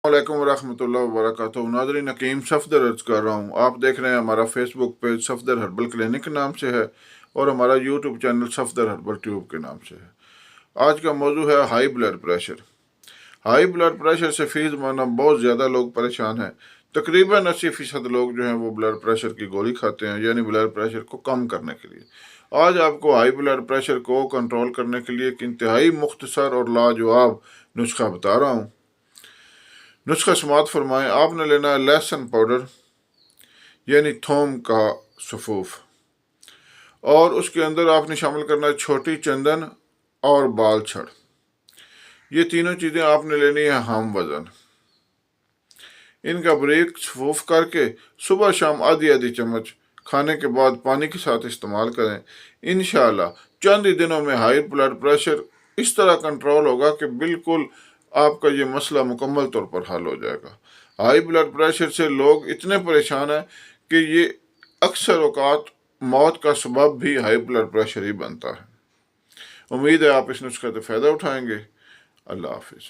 वालेकुम रहमतुल्लाहि व बरकातुहू। नाज़रीन, हकीम सफदर अर्ज कर रहा हूँ। आप देख रहे हैं हमारा Facebook page Safdar herbal clinic के नाम से है और हमारा YouTube channel Safdar herbal tube के नाम से है। आज का मौजू है high blood pressure. High blood pressure से फीस माना बहुत ज़्यादा लोग परेशान हैं। तकरीबन 80% लोग जो हैं वो ब्लड प्रेशर की गोली खाते हैं, यानी ब्लड प्रेशर को कम करने के लिए। आज आपको हाई ब्लड प्रेशर को कंट्रोल करने के लिए एक इंतहाई मुख्तसर और लाजवाब नुस्खा बता रहा हूँ। नुस्खा समात फरमाएं। आपने लेना है लहसुन पाउडर, यानी थोम का सफूफ, और उसके अंदर आपने शामिल करना है छोटी चंदन और बाल छड़। ये तीनों चीज़ें आपने लेनी है हम वज़न। इनका बारीक सफूफ करके सुबह शाम आधी आधी चम्मच खाने के बाद पानी के साथ इस्तेमाल करें। इंशाअल्लाह चंद ही दिनों में हाई ब्लड प्रेशर इस तरह कंट्रोल होगा कि बिल्कुल आपका ये मसला मुकम्मल तौर पर हल हो जाएगा। हाई ब्लड प्रेशर से लोग इतने परेशान हैं कि ये अक्सर औकात मौत का सबब भी हाई ब्लड प्रेशर ही बनता है। उम्मीद है आप इस नुस्खे से फ़ायदा उठाएंगे। अल्लाह हाफिज़।